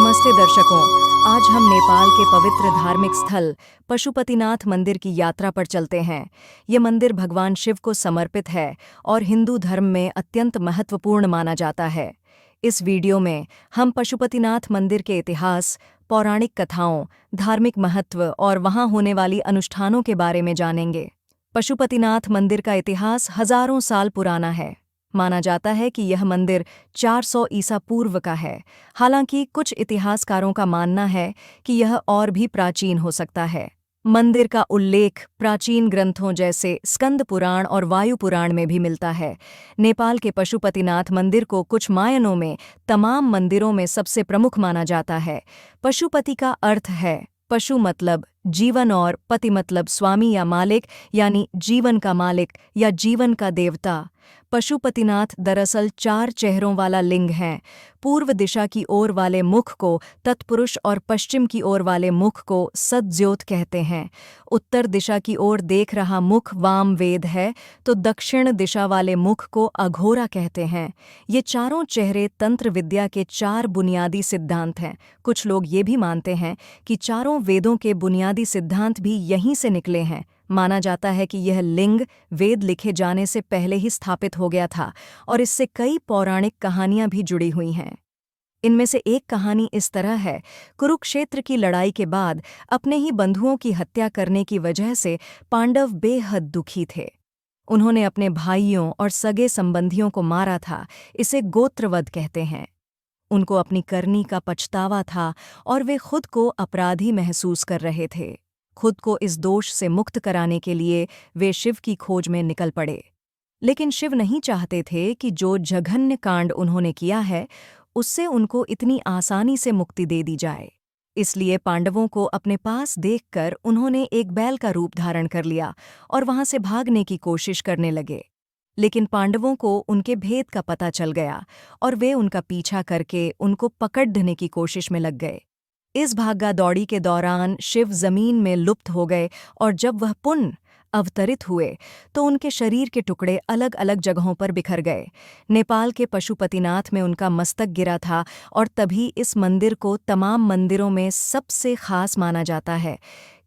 नमस्ते दर्शकों। आज हम नेपाल के पवित्र धार्मिक स्थल पशुपतिनाथ मंदिर की यात्रा पर चलते हैं। ये मंदिर भगवान शिव को समर्पित है और हिंदू धर्म में अत्यंत महत्वपूर्ण माना जाता है। इस वीडियो में हम पशुपतिनाथ मंदिर के इतिहास, पौराणिक कथाओं, धार्मिक महत्व और वहाँ होने वाली अनुष्ठानों के बारे में जानेंगे। पशुपतिनाथ मंदिर का इतिहास हजारों साल पुराना है। माना जाता है कि यह मंदिर 400 ईसा पूर्व का है। हालांकि कुछ इतिहासकारों का मानना है कि यह और भी प्राचीन हो सकता है। मंदिर का उल्लेख प्राचीन ग्रंथों जैसे स्कंद पुराण और वायु पुराण में भी मिलता है। नेपाल के पशुपतिनाथ मंदिर को कुछ मायनों में तमाम मंदिरों में सबसे प्रमुख माना जाता है। पशुपति का अर्थ है पशु मतलब जीवन और पति मतलब स्वामी या मालिक, यानी जीवन का मालिक या जीवन का देवता। पशुपतिनाथ दरअसल 4 चेहरों वाला लिंग है। पूर्व दिशा की ओर वाले मुख को तत्पुरुष और पश्चिम की ओर वाले मुख को सद्योत कहते हैं। उत्तर दिशा की ओर देख रहा मुख वाम वेद है, तो दक्षिण दिशा वाले मुख को अघोरा कहते हैं। ये चारों चेहरे तंत्र विद्या के 4 बुनियादी सिद्धांत हैं। कुछ लोग ये भी मानते हैं कि चारों वेदों के बुनियादी सिद्धांत भी यहीं से निकले हैं। माना जाता है कि यह लिंग वेद लिखे जाने से पहले ही स्थापित हो गया था और इससे कई पौराणिक कहानियां भी जुड़ी हुई हैं। इनमें से एक कहानी इस तरह है। कुरुक्षेत्र की लड़ाई के बाद अपने ही बंधुओं की हत्या करने की वजह से पांडव बेहद दुखी थे। उन्होंने अपने भाइयों और सगे संबंधियों को मारा था। इसे गोत्रवध कहते हैं। उनको अपनी करनी का पछतावा था और वे खुद को अपराधी महसूस कर रहे थे। खुद को इस दोष से मुक्त कराने के लिए वे शिव की खोज में निकल पड़े। लेकिन शिव नहीं चाहते थे कि जो जघन्य कांड उन्होंने किया है उससे उनको इतनी आसानी से मुक्ति दे दी जाए। इसलिए पांडवों को अपने पास देखकर उन्होंने एक बैल का रूप धारण कर लिया और वहां से भागने की कोशिश करने लगे। लेकिन पांडवों को उनके भेद का पता चल गया और वे उनका पीछा करके उनको पकड़ने की कोशिश में लग गए। इस भागा दौड़ी के दौरान शिव जमीन में लुप्त हो गए और जब वह पुनः अवतरित हुए तो उनके शरीर के टुकड़े अलग अलग जगहों पर बिखर गए। नेपाल के पशुपतिनाथ में उनका मस्तक गिरा था और तभी इस मंदिर को तमाम मंदिरों में सबसे खास माना जाता है।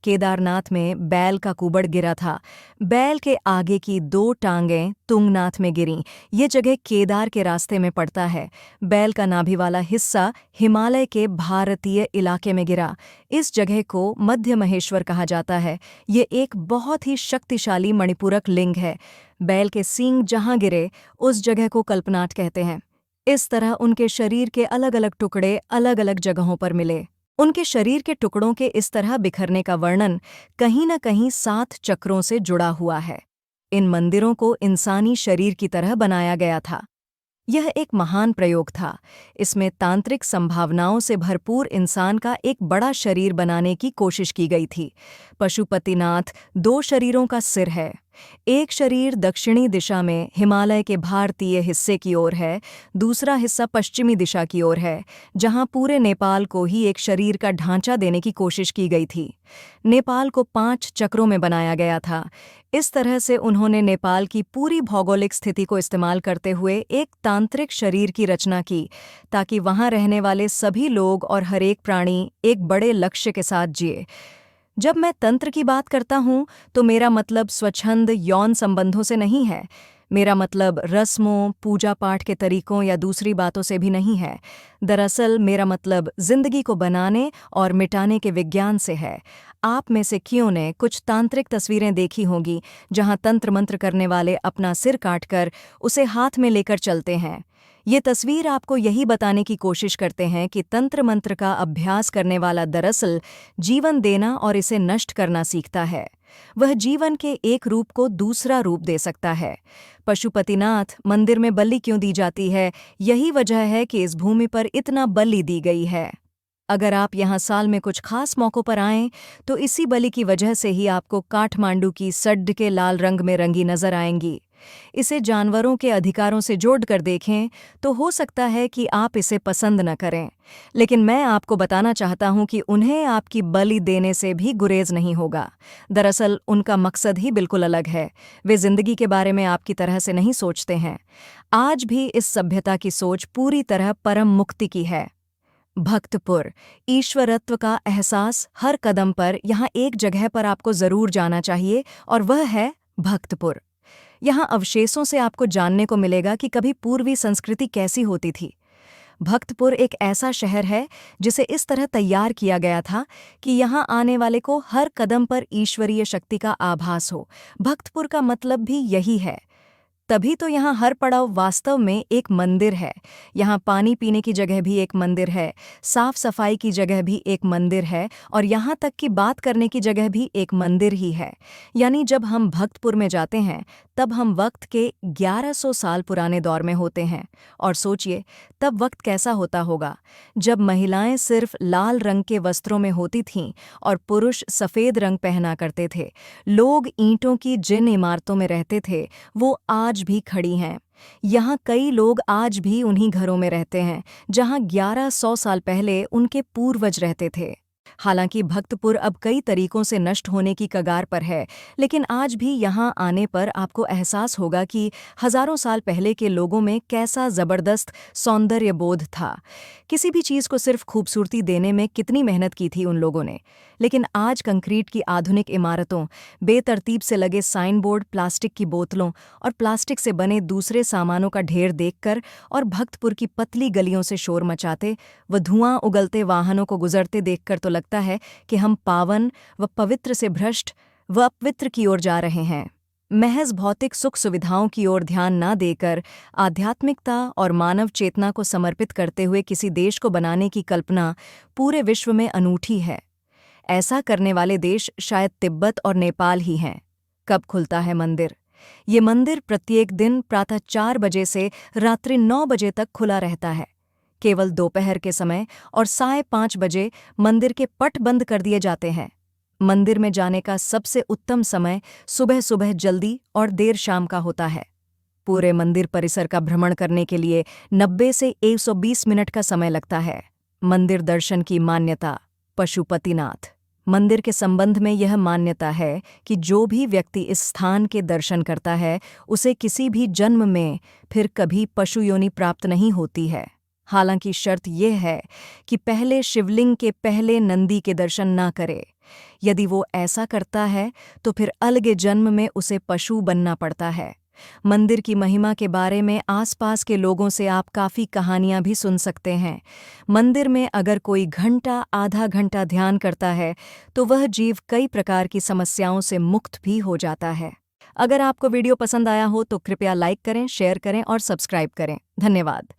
केदारनाथ में बैल का कुबड़ गिरा था। बैल के आगे की 2 टांगें तुंगनाथ में गिरीं। ये जगह केदार के रास्ते में पड़ता है। बैल का नाभि वाला हिस्सा हिमालय के भारतीय इलाके में गिरा। इस जगह को मध्य महेश्वर कहा जाता है। ये एक बहुत ही शक्तिशाली मणिपूरक लिंग है। बैल के सींग जहां गिरे उस जगह को कल्पनाट कहते हैं। इस तरह उनके शरीर के अलग अलग टुकड़े अलग अलग जगहों पर मिले। उनके शरीर के टुकड़ों के इस तरह बिखरने का वर्णन कहीं न कहीं 7 चक्रों से जुड़ा हुआ है। इन मंदिरों को इंसानी शरीर की तरह बनाया गया था। यह एक महान प्रयोग था। इसमें तांत्रिक संभावनाओं से भरपूर इंसान का एक बड़ा शरीर बनाने की कोशिश की गई थी। पशुपतिनाथ 2 शरीरों का सिर है। एक शरीर दक्षिणी दिशा में हिमालय के भारतीय हिस्से की ओर है, दूसरा हिस्सा पश्चिमी दिशा की ओर है, जहां पूरे नेपाल को ही एक शरीर का ढांचा देने की कोशिश की गई थी। नेपाल को 5 चक्रों में बनाया गया था। इस तरह से उन्होंने नेपाल की पूरी भौगोलिक स्थिति को इस्तेमाल करते हुए एक तांत्रिक शरीर की रचना की, ताकि वहां रहने वाले सभी लोग और हर एक प्राणी एक बड़े लक्ष्य के साथ जिए। जब मैं तंत्र की बात करता हूँ तो मेरा मतलब स्वच्छंद यौन संबंधों से नहीं है। मेरा मतलब रस्मों, पूजा पाठ के तरीकों या दूसरी बातों से भी नहीं है। दरअसल मेरा मतलब जिंदगी को बनाने और मिटाने के विज्ञान से है। आप में से कियों ने कुछ तांत्रिक तस्वीरें देखी होंगी जहां तंत्र मंत्र करने वाले अपना सिर काटकर उसे हाथ में लेकर चलते हैं। ये तस्वीर आपको यही बताने की कोशिश करते हैं कि तंत्र मंत्र का अभ्यास करने वाला दरअसल जीवन देना और इसे नष्ट करना सीखता है। वह जीवन के एक रूप को दूसरा रूप दे सकता है। पशुपतिनाथ मंदिर में बलि क्यों दी जाती है? यही वजह है कि इस भूमि पर इतना बलि दी गई है। अगर आप यहाँ साल में कुछ खास मौक़ों पर आएं तो इसी बलि की वजह से ही आपको काठमांडू की सड्ड के लाल रंग में रंगी नजर आएंगी। इसे जानवरों के अधिकारों से जोड़कर देखें तो हो सकता है कि आप इसे पसंद न करें, लेकिन मैं आपको बताना चाहता हूं कि उन्हें आपकी बलि देने से भी गुरेज नहीं होगा। दरअसल उनका मकसद ही बिल्कुल अलग है। वे जिंदगी के बारे में आपकी तरह से नहीं सोचते हैं। आज भी इस सभ्यता की सोच पूरी तरह परम मुक्ति की है। भक्तपुर। ईश्वरत्व का एहसास हर कदम पर यहाँ एक जगह पर आपको जरूर जाना चाहिए और वह है भक्तपुर। यहाँ अवशेषों से आपको जानने को मिलेगा कि कभी पूर्वी संस्कृति कैसी होती थी। भक्तपुर एक ऐसा शहर है जिसे इस तरह तैयार किया गया था कि यहाँ आने वाले को हर कदम पर ईश्वरीय शक्ति का आभास हो। भक्तपुर का मतलब भी यही है। तभी तो यहाँ हर पड़ाव वास्तव में एक मंदिर है। यहाँ पानी पीने की जगह भी एक मंदिर है, साफ सफाई की जगह भी एक मंदिर है और यहाँ तक कि बात करने की जगह भी एक मंदिर ही है। यानी जब हम भक्तपुर में जाते हैं तब हम वक्त के 1100 साल पुराने दौर में होते हैं। और सोचिए तब वक्त कैसा होता होगा जब महिलाएं सिर्फ लाल रंग के वस्त्रों में होती थीं और पुरुष सफ़ेद रंग पहना करते थे। लोग ईंटों की जिन इमारतों में रहते थे वो आज भी खड़ी हैं। यहाँ कई लोग आज भी उन्हीं घरों में रहते हैं जहाँ 1100 साल पहले उनके पूर्वज रहते थे। हालांकि भक्तपुर अब कई तरीकों से नष्ट होने की कगार पर है, लेकिन आज भी यहाँ आने पर आपको एहसास होगा कि हजारों साल पहले के लोगों में कैसा जबरदस्त सौंदर्य बोध था। किसी भी चीज़ को सिर्फ खूबसूरती देने में कितनी मेहनत की थी उन लोगों ने। लेकिन आज कंक्रीट की आधुनिक इमारतों, बेतरतीब से लगे साइन बोर्ड, प्लास्टिक की बोतलों और प्लास्टिक से बने दूसरे सामानों का ढेर देखकर और भक्तपुर की पतली गलियों से शोर मचाते व धुआं उगलते वाहनों को गुजरते देखकर तो लगता है कि हम पावन व पवित्र से भ्रष्ट व अपवित्र की ओर जा रहे हैं। महज भौतिक सुख सुविधाओं की ओर ध्यान न देकर आध्यात्मिकता और मानव चेतना को समर्पित करते हुए किसी देश को बनाने की कल्पना पूरे विश्व में अनूठी है। ऐसा करने वाले देश शायद तिब्बत और नेपाल ही हैं। कब खुलता है मंदिर? ये मंदिर प्रत्येक दिन प्रातः 4 बजे से रात्रि 9 बजे तक खुला रहता है। केवल दोपहर के समय और साढ़े 5 बजे मंदिर के पट बंद कर दिए जाते हैं। मंदिर में जाने का सबसे उत्तम समय सुबह सुबह जल्दी और देर शाम का होता है। पूरे मंदिर परिसर का भ्रमण करने के लिए 90 से 120 मिनट का समय लगता है। मंदिर दर्शन की मान्यता। पशुपतिनाथ मंदिर के संबंध में यह मान्यता है कि जो भी व्यक्ति इस स्थान के दर्शन करता है उसे किसी भी जन्म में फिर कभी पशु योनि प्राप्त नहीं होती है। हालांकि शर्त यह है कि पहले शिवलिंग के पहले नंदी के दर्शन ना करे। यदि वो ऐसा करता है तो फिर अलगे जन्म में उसे पशु बनना पड़ता है। मंदिर की महिमा के बारे में आसपास के लोगों से आप काफ़ी कहानियां भी सुन सकते हैं। मंदिर में अगर कोई घंटा आधा घंटा ध्यान करता है तो वह जीव कई प्रकार की समस्याओं से मुक्त भी हो जाता है। अगर आपको वीडियो पसंद आया हो तो कृपया लाइक करें, शेयर करें और सब्सक्राइब करें। धन्यवाद।